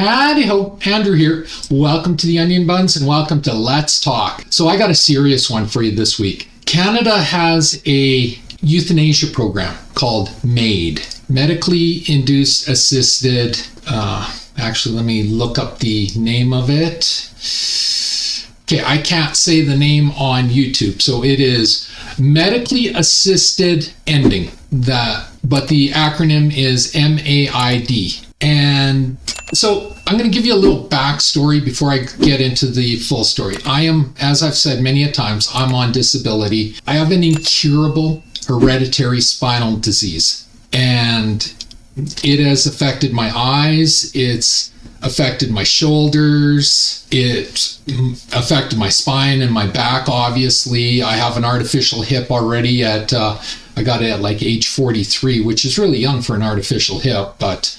Howdy ho, Andrew here. Welcome to the Onion Buns and welcome to Let's Talk. So I got a serious one for you this week. Canada has a euthanasia program called MAID, Medically Induced Assisted, actually let me look up the name of it. Okay, I can't say the name on YouTube, so it is Medically Assisted Ending, but the acronym is MAID. And so I'm going to give you a little backstory before I get into the full story. I am, as I've said many a times, I'm on disability. I have an incurable hereditary spinal disease, and it has affected my eyes. It's affected my shoulders. It affected my spine and my back, obviously. I have an artificial hip already I got it at like age 43, which is really young for an artificial hip,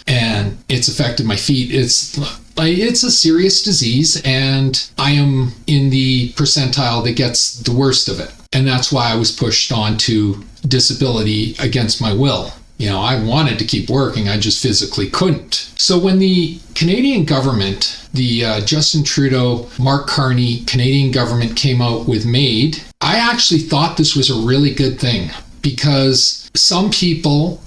and it's affected my feet. It's a serious disease, and I am in the percentile that gets the worst of it. And that's why I was pushed onto disability against my will. You know, I wanted to keep working, I just physically couldn't. So when the Canadian government, the Justin Trudeau, Mark Carney Canadian government came out with MAID, I actually thought this was a really good thing, because some people,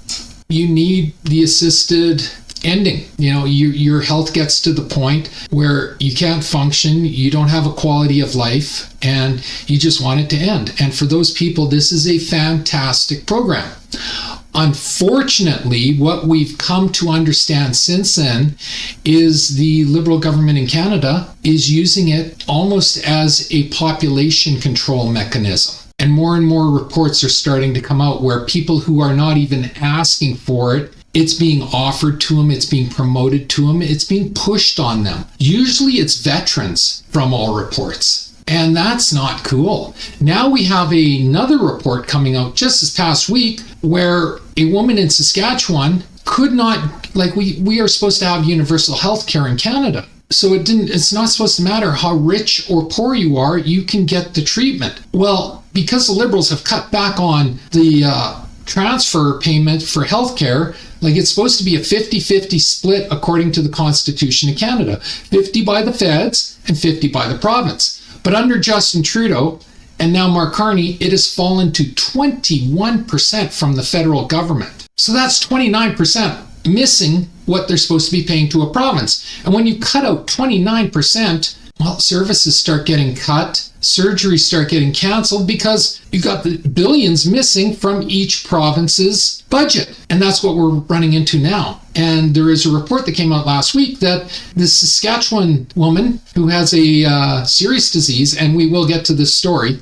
you need the assisted ending. You know, your health gets to the point where you can't function, you don't have a quality of life, and you just want it to end. And for those people, this is a fantastic program. Unfortunately, what we've come to understand since then is the Liberal government in Canada is using it almost as a population control mechanism. And more reports are starting to come out where people who are not even asking for it, it's being offered to them, it's being promoted to them, it's being pushed on them. Usually it's veterans from all reports. And that's not cool. Now we have another report coming out just this past week where a woman in Saskatchewan could not, like we are supposed to have universal health care in Canada. So it's not supposed to matter how rich or poor you are, you can get the treatment. Well, because the Liberals have cut back on the transfer payment for healthcare, like it's supposed to be a 50-50 split according to the Constitution of Canada. 50 by the feds and 50 by the province. But under Justin Trudeau and now Mark Carney, it has fallen to 21% from the federal government. So that's 29% missing what they're supposed to be paying to a province. And when you cut out 29%, well, services start getting cut, surgeries start getting canceled because you got the billions missing from each province's budget. And that's what we're running into now. And there is a report that came out last week that this Saskatchewan woman who has a serious disease, and we will get to this story,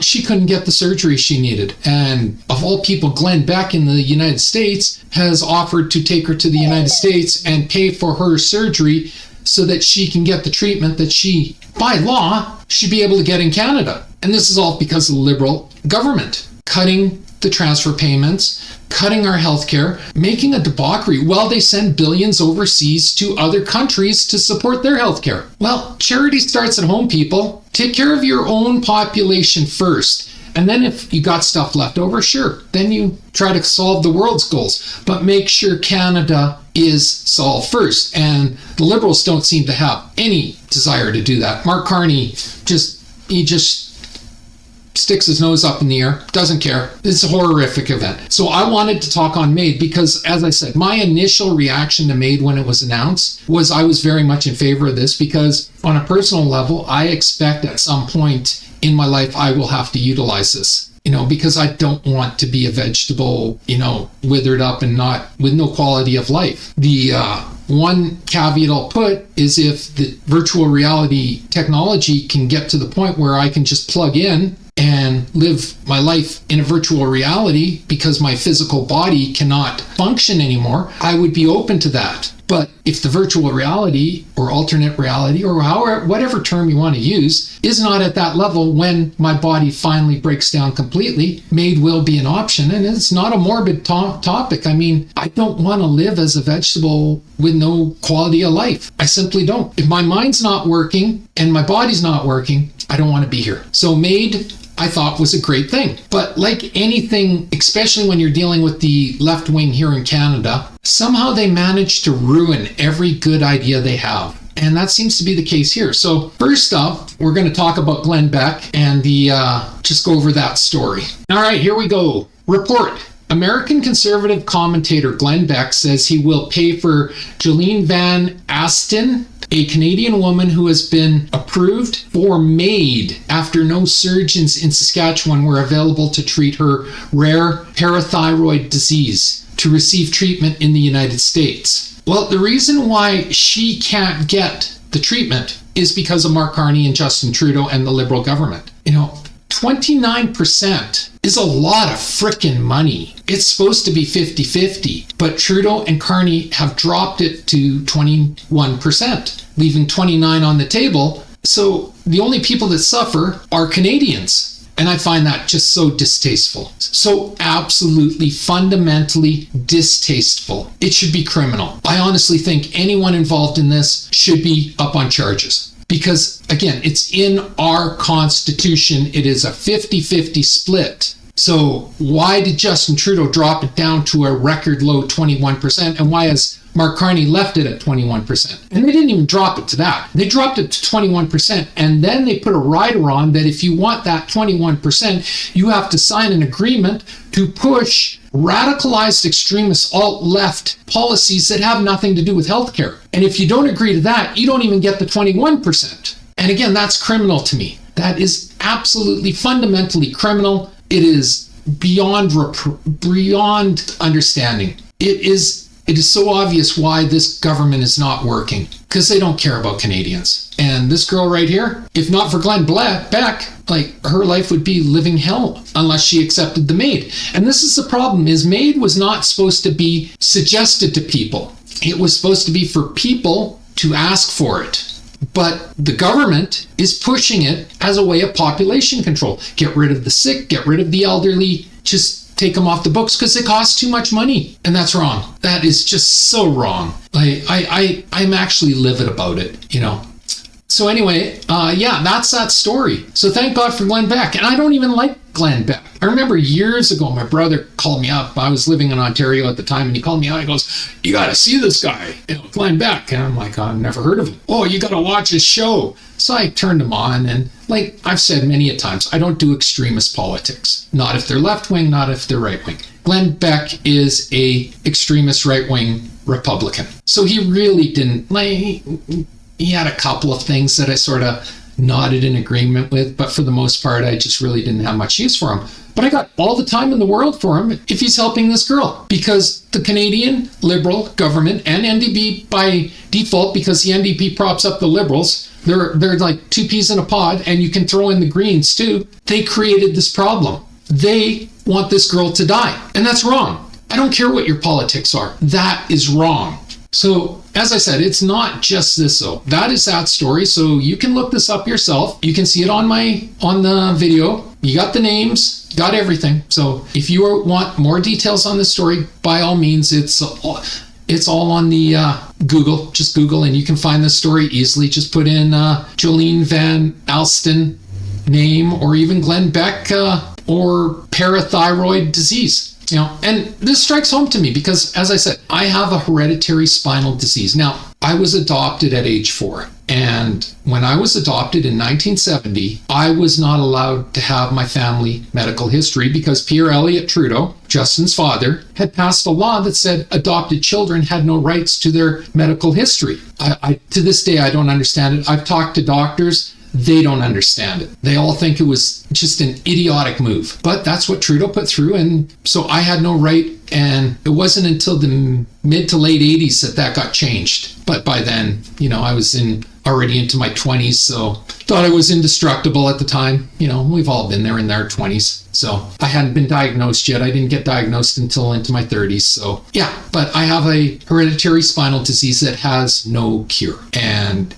she couldn't get the surgery she needed. And of all people, Glenn Beck in the United States has offered to take her to the United States and pay for her surgery so that she can get the treatment that she, by law, should be able to get in Canada. And this is all because of the Liberal government cutting the transfer payments, cutting our healthcare, making a debauchery while they send billions overseas to other countries to support their healthcare. Well, charity starts at home, people. Take care of your own population first. And then if you got stuff left over, sure, then you try to solve the world's goals. But make sure Canada is solved first. And the Liberals don't seem to have any desire to do that. Mark Carney, he just sticks his nose up in the air, doesn't care. It's a horrific event. So I wanted to talk on MAID because, as I said, my initial reaction to MAID when it was announced was I was very much in favor of this because on a personal level, I expect at some point in my life I will have to utilize this. Because I don't want to be a vegetable, withered up and not with no quality of life. The one caveat I'll put is if the virtual reality technology can get to the point where I can just plug in and live my life in a virtual reality because my physical body cannot function anymore, I would be open to that. But if the virtual reality or alternate reality or whatever term you want to use is not at that level when my body finally breaks down completely, MAID will be an option. And it's not a morbid topic. I mean, I don't want to live as a vegetable with no quality of life. I simply don't. If my mind's not working and my body's not working, I don't want to be here. So MAID, I thought was a great thing. But like anything, especially when you're dealing with the left wing here in Canada, somehow they manage to ruin every good idea they have. And that seems to be the case here. So first up, we're going to talk about Glenn Beck and just go over that story. All right, here we go. Report. American conservative commentator Glenn Beck says he will pay for Jolene Van Asten, a Canadian woman who has been approved for MAID after no surgeons in Saskatchewan were available to treat her rare parathyroid disease, to receive treatment in the United States. Well, the reason why she can't get the treatment is because of Mark Carney and Justin Trudeau and the Liberal government. 29% is a lot of frickin' money. It's supposed to be 50-50, but Trudeau and Carney have dropped it to 21%, leaving 29% on the table. So the only people that suffer are Canadians. And I find that just so distasteful. So absolutely, fundamentally distasteful. It should be criminal. I honestly think anyone involved in this should be up on charges. Because, again, it's in our Constitution. It is a 50-50 split. So why did Justin Trudeau drop it down to a record low 21%? And why has Mark Carney left it at 21%? And they didn't even drop it to that. They dropped it to 21%. And then they put a rider on that if you want that 21%, you have to sign an agreement to push radicalized extremist alt-left policies that have nothing to do with healthcare. And if you don't agree to that, you don't even get the 21%. And again, that's criminal to me. That is absolutely fundamentally criminal. It is beyond understanding. It is so obvious why this government is not working, because they don't care about Canadians. And this girl right here, if not for Glenn Beck, like, her life would be living hell unless she accepted the MAID. And this is the problem, is MAID was not supposed to be suggested to people. It was supposed to be for people to ask for it. But the government is pushing it as a way of population control. Get rid of the sick, get rid of the elderly, just take them off the books because they cost too much money. And that's wrong. That is just so wrong. I'm actually livid about it, So anyway, that's that story. So thank God for Glenn Beck. And I don't even like Glenn Beck. I remember years ago, my brother called me up. I was living in Ontario at the time, and he called me out. He goes, "You got to see this guy, Glenn Beck." And I'm like, "I've never heard of him." "Oh, you got to watch his show." So I turned him on, and like I've said many a times, I don't do extremist politics. Not if they're left-wing, not if they're right-wing. Glenn Beck is a extremist right-wing Republican. So he really didn't, he had a couple of things that I sort of nodded in agreement with, but for the most part, I just really didn't have much use for him. But I got all the time in the world for him if he's helping this girl, because the Canadian Liberal government and NDP by default, because the NDP props up the Liberals, they're like two peas in a pod, and you can throw in the Greens too. They created this problem. They want this girl to die, and that's wrong. I don't care what your politics are. That is wrong. So, as I said, it's not just this though. That is that story. So you can look this up yourself. You can see it on the video. You got the names, got everything. So if you want more details on this story, by all means, it's all on the Google. Just Google and you can find this story easily. Just put in Jolene Van Asten name, or even Glenn Beck or parathyroid disease. And this strikes home to me because, as I said, I have a hereditary spinal disease. Now, I was adopted at age 4. And when I was adopted in 1970, I was not allowed to have my family medical history because Pierre Elliott Trudeau, Justin's father, had passed a law that said adopted children had no rights to their medical history. I to this day, I don't understand it. I've talked to doctors. They don't understand it. They all think it was just an idiotic move. But that's what Trudeau put through, and so I had no right, and it wasn't until the mid to late 80s that got changed. But by then, I was already into my 20s, so thought I was indestructible at the time. We've all been there in our 20s. So I hadn't been diagnosed yet. I didn't get diagnosed until into my 30s. So yeah, but I have a hereditary spinal disease that has no cure. And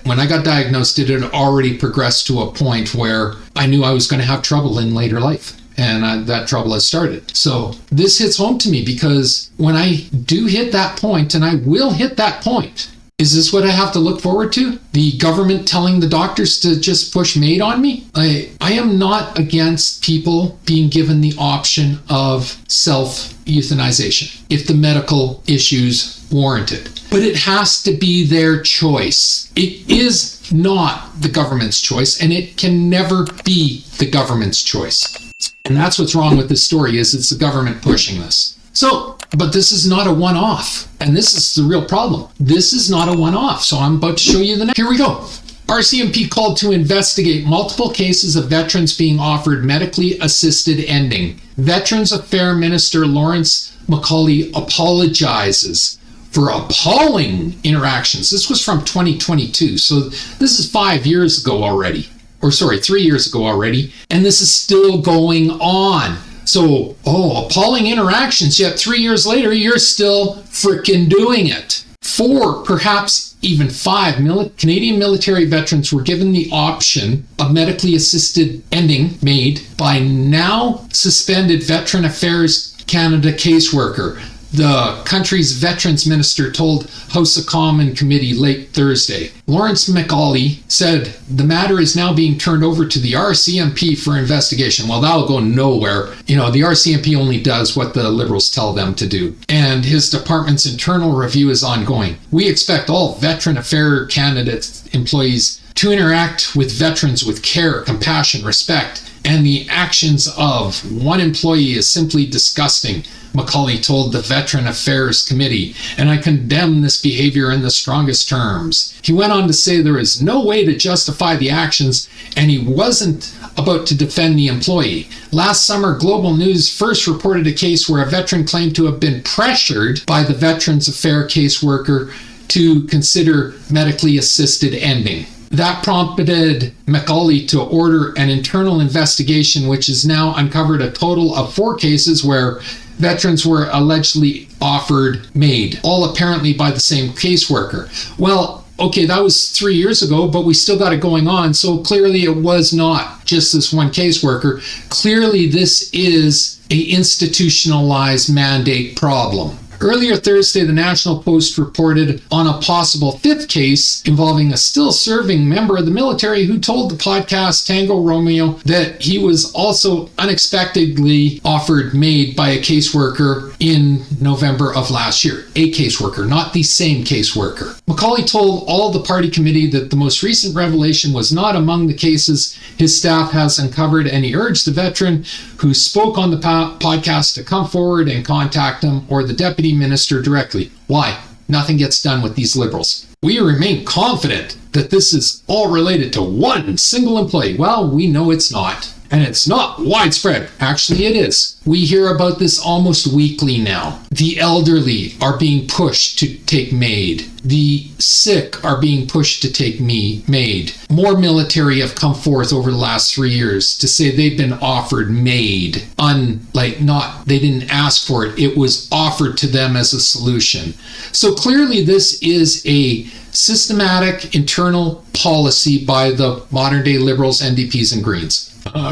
when I got diagnosed, it had already progressed to a point where I knew I was going to have trouble in later life. And that trouble has started. So this hits home to me because when I do hit that point, and I will hit that point, Is this what I have to look forward to? The government telling the doctors to just push MAID on me? I am not against people being given the option of self-euthanization if the medical issues warrant it. But it has to be their choice. It is not the government's choice, and it can never be the government's choice. And that's what's wrong with this story, is it's the government pushing this. So, but this is not a one-off, and this is the real problem. This is not a one-off, so I'm about to show you the next. Here we go. RCMP called to investigate multiple cases of veterans being offered medically assisted ending. Veterans Affairs Minister Lawrence MacAulay apologizes for appalling interactions. This was from 2022, so this is 5 years ago already. Or sorry, 3 years ago already, and this is still going on. So, appalling interactions, yet 3 years later, you're still frickin' doing it. 4, perhaps even 5 Canadian military veterans were given the option of medically assisted ending MAID by now suspended Veteran Affairs Canada caseworker. The country's veterans minister told House of Commons committee late Thursday. Lawrence MacAulay said the matter is now being turned over to the RCMP for investigation. Well, that'll go nowhere. You know, the RCMP only does what the Liberals tell them to do. And his department's internal review is ongoing. We expect all Veteran Affairs Canada employees to interact with veterans with care, compassion, respect, and the actions of one employee is simply disgusting, MacAulay told the Veteran Affairs Committee, and I condemn this behavior in the strongest terms. He went on to say there is no way to justify the actions, and he wasn't about to defend the employee. Last summer, Global News first reported a case where a veteran claimed to have been pressured by the Veterans Affairs caseworker to consider medically assisted ending. That prompted MacAulay to order an internal investigation, which has now uncovered a total of 4 cases where veterans were allegedly offered MAID, all apparently by the same caseworker. Well, okay, that was 3 years ago, but we still got it going on, so clearly it was not just this one caseworker. Clearly this is an institutionalized mandate problem. Earlier Thursday, the National Post reported on a possible 5th case involving a still-serving member of the military who told the podcast Tango Romeo that he was also unexpectedly offered MAID by a caseworker in November of last year. A caseworker, not the same caseworker. MacAulay told all the party committee that the most recent revelation was not among the cases his staff has uncovered, and he urged the veteran who spoke on the podcast to come forward and contact him or the deputy minister directly. Why? Nothing gets done with these Liberals. We remain confident that this is all related to one single employee. Well, we know it's not. And it's not widespread. Actually, it is. We hear about this almost weekly now. The elderly are being pushed to take MAID. The sick are being pushed to take MAID. More military have come forth over the last 3 years to say they've been offered MAID. They didn't ask for it. It was offered to them as a solution. So clearly this is a systematic internal policy by the modern day Liberals, NDPs, and Greens.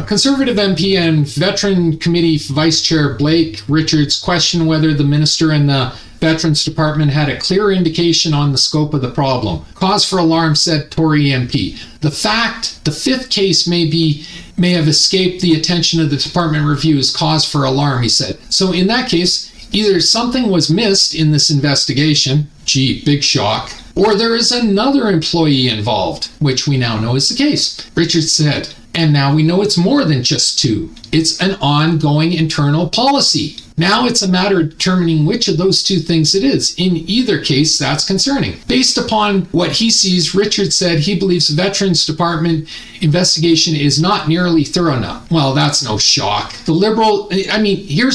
Conservative MP and Veteran Committee Vice Chair Blake Richards questioned whether the minister and the Veterans Department had a clear indication on the scope of the problem. Cause for alarm, said Tory MP. The fact the 5th case may have escaped the attention of the department review is cause for alarm, he said. So in that case, either something was missed in this investigation, gee, big shock, or there is another employee involved, which we now know is the case. Richards said, and now we know it's more than just 2. It's an ongoing internal policy. Now it's a matter of determining which of those 2 things it is. In either case, that's concerning. Based upon what he sees, Richard said he believes the Veterans Department investigation is not nearly thorough enough. Well, that's no shock. Here's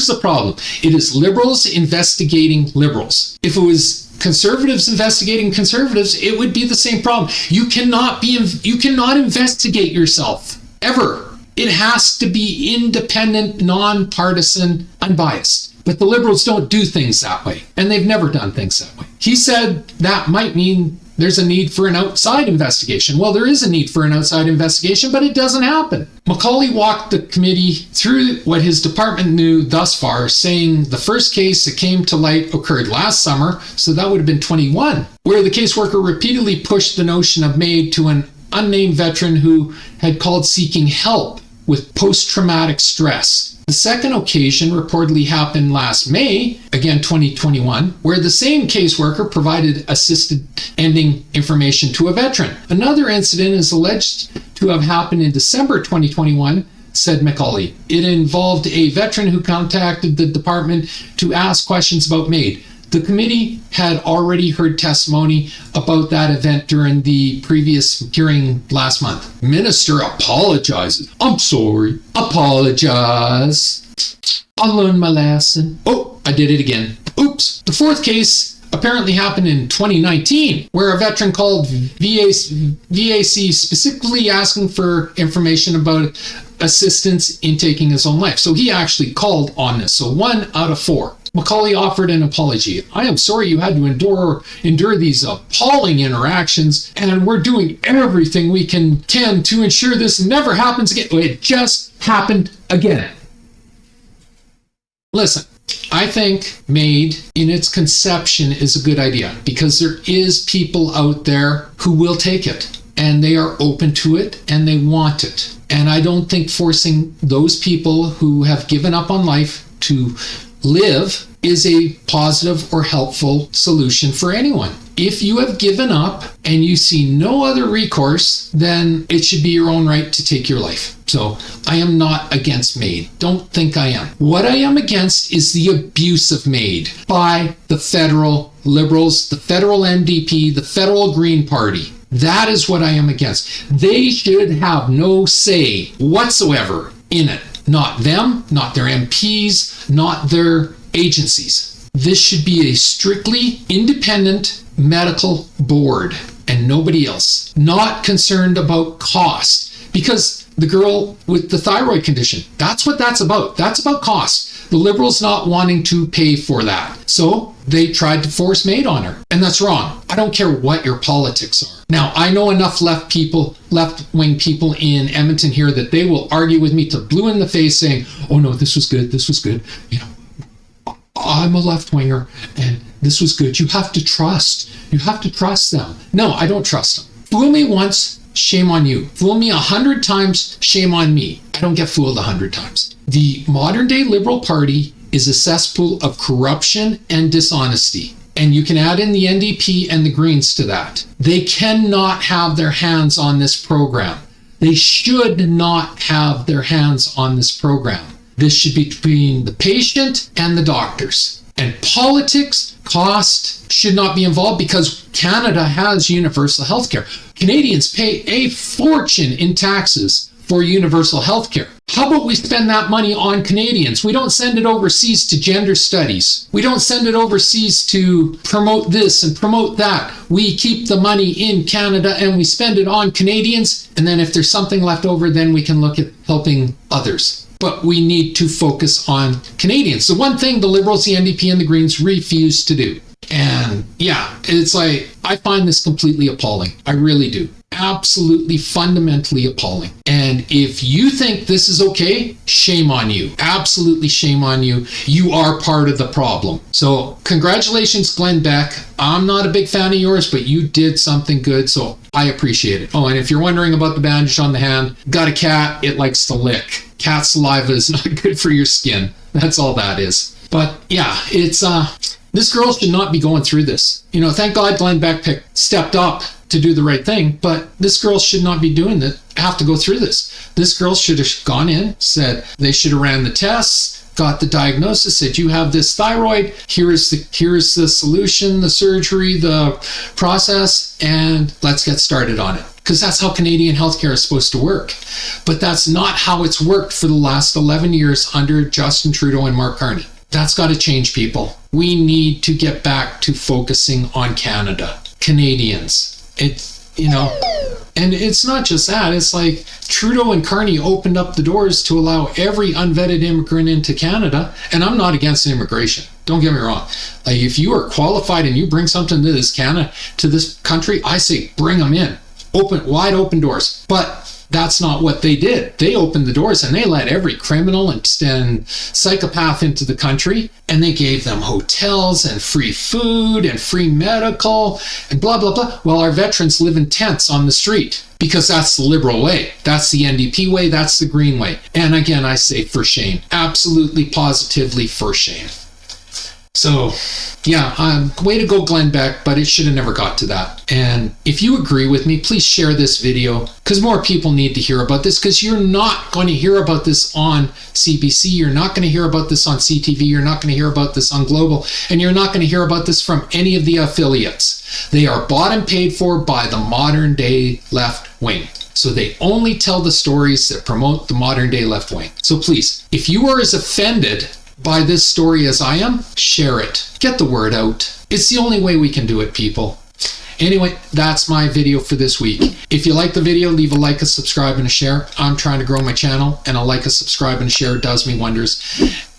the problem. It is Liberals investigating Liberals. If it was Conservatives investigating Conservatives, it would be the same problem. You cannot investigate yourself. Ever. It has to be independent, nonpartisan, unbiased. But the Liberals don't do things that way, and they've never done things that way. He said that might mean there's a need for an outside investigation. Well, there is a need for an outside investigation, but it doesn't happen. Macaulay walked the committee through what his department knew thus far, saying the first case that came to light occurred last summer, so that would have been 21, where the caseworker repeatedly pushed the notion of MAID to an unnamed veteran who had called seeking help with post-traumatic stress. The second occasion reportedly happened last May, again 2021, where the same caseworker provided assisted ending information to a veteran. Another incident is alleged to have happened in December 2021, said Macaulay. It involved a veteran who contacted the department to ask questions about MAID. The committee had already heard testimony about that event during the previous hearing last month. Minister apologizes. I'm sorry. Apologize. I learned my lesson. Oh, I did it again. Oops. The fourth case apparently happened in 2019, where a veteran called VAC specifically asking for information about assistance in taking his own life. So he actually called on this. So 1 out of 4. Macaulay offered an apology. I am sorry you had to endure these appalling interactions, and we're doing everything we can to ensure this never happens again. It just happened again. Listen, I think MAID in its conception is a good idea because there is people out there who will take it and they are open to it and they want it. And I don't think forcing those people who have given up on life to live is a positive or helpful solution for anyone. If you have given up and you see no other recourse, then it should be your own right to take your life. So I am not against MAID. Don't think I am. What I am against is the abuse of MAID by the federal Liberals, the federal NDP, the federal Green Party. That is what I am against. They should have no say whatsoever in it. Not them, not their MPs, not their agencies. This should be a strictly independent medical board and nobody else. Not concerned about cost. Because the girl with the thyroid condition, that's what that's about. That's about cost. The Liberals not wanting to pay for that. So they tried to force MAID on her. And that's wrong. I don't care what your politics are. Now, I know enough left-wing people in Edmonton here that they will argue with me till blue in the face saying, oh no, this was good, this was good. You know, I'm a left-winger and this was good. You have to trust. You have to trust them. No, I don't trust them. Fool me once, shame on you. Fool me 100 times, shame on me. I don't get fooled 100 times. The modern day Liberal Party is a cesspool of corruption and dishonesty. And you can add in the NDP and the Greens to that. They cannot have their hands on this program. They should not have their hands on this program. This should be between the patient and the doctors. And politics, cost should not be involved because Canada has universal health care. Canadians pay a fortune in taxes for universal health care. How about we spend that money on Canadians? We don't send it overseas to gender studies. We don't send it overseas to promote this and promote that. We keep the money in Canada and we spend it on Canadians. And then if there's something left over, then we can look at helping others. But we need to focus on Canadians. The one thing the Liberals, the NDP, and the Greens refuse to do. And yeah, it's like, I find this completely appalling. I really do. Absolutely fundamentally appalling. And if you think this is okay, shame on you. Absolutely shame on you. You are part of the problem. So congratulations, Glenn Beck. I'm not a big fan of yours, but you did something good, so I appreciate it. Oh, and if you're wondering about the bandage on the hand, got a cat, it likes to lick. Cat saliva is not good for your skin. That's all that is. But yeah, it's this girl should not be going through this. You know, thank God Glenn Beck stepped up to do the right thing, but this girl should not be doing that, have to go through this. This girl should have gone in, said they should have ran the tests, got the diagnosis, said you have this thyroid, here's the solution, the surgery, the process, and let's get started on it. Because that's how Canadian healthcare is supposed to work. But that's not how it's worked for the last 11 years under Justin Trudeau and Mark Carney. That's got to change, people. We need to get back to focusing on Canada. Canadians. It's, you know, And it's not just that. It's like Trudeau and Carney opened up the doors to allow every unvetted immigrant into Canada. And I'm not against immigration. Don't get me wrong. Like, if you are qualified and you bring something to this country, I say bring them in. Wide open doors. But that's not what they did. They opened the doors and they let every criminal and psychopath into the country, and they gave them hotels and free food and free medical and blah, blah, blah. Well, our veterans live in tents on the street because that's the Liberal way. That's the NDP way. That's the Green way. And again, I say for shame. Absolutely, positively for shame. So, yeah, way to go, Glenn Beck, but it should have never got to that. And if you agree with me, please share this video, because more people need to hear about this, because you're not going to hear about this on CBC, you're not going to hear about this on CTV, you're not going to hear about this on Global, and you're not going to hear about this from any of the affiliates. They are bought and paid for by the modern day left wing. So they only tell the stories that promote the modern day left wing. So please, if you are as offended by this story as I am, share it. Get the word out. It's the only way we can do it, people. Anyway, that's my video for this week. If you like the video, leave a like, a subscribe, and a share. I'm trying to grow my channel, and a like, a subscribe, and a share does me wonders.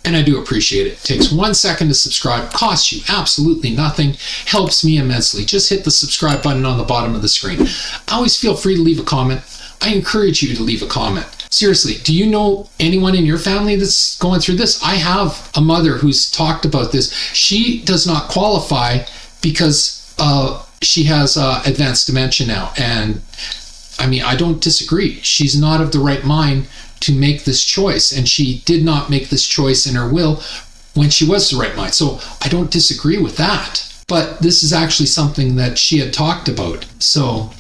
And I do appreciate it. It takes 1 second to subscribe, costs you absolutely nothing, helps me immensely. Just hit the subscribe button on the bottom of the screen. Always feel free to leave a comment. I encourage you to leave a comment. Seriously, do you know anyone in your family that's going through this? I have a mother who's talked about this. She does not qualify because she has advanced dementia now. And I mean, I don't disagree. She's not of the right mind to make this choice. And she did not make this choice in her will when she was the right mind. So I don't disagree with that. But this is actually something that she had talked about. So,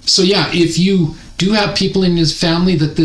so yeah, if you do have people in his family that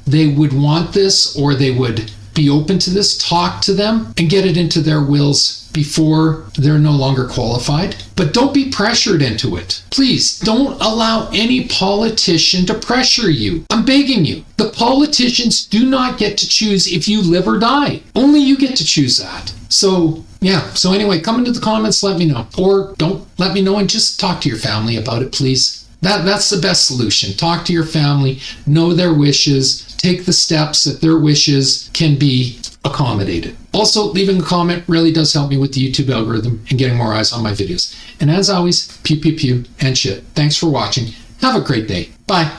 they would want this, or they would be open to this, talk to them and get it into their wills before they're no longer qualified. But don't be pressured into it. Please don't allow any politician to pressure you. I'm begging you. The politicians do not get to choose if you live or die. Only you get to choose that. So yeah. So anyway, come into the comments, let me know. Or don't let me know and just talk to your family about it, please. That's the best solution. Talk to your family, know their wishes, take the steps that their wishes can be accommodated. Also, leaving a comment really does help me with the YouTube algorithm and getting more eyes on my videos. And as always, pew, pew, pew, and shit. Thanks for watching. Have a great day. Bye.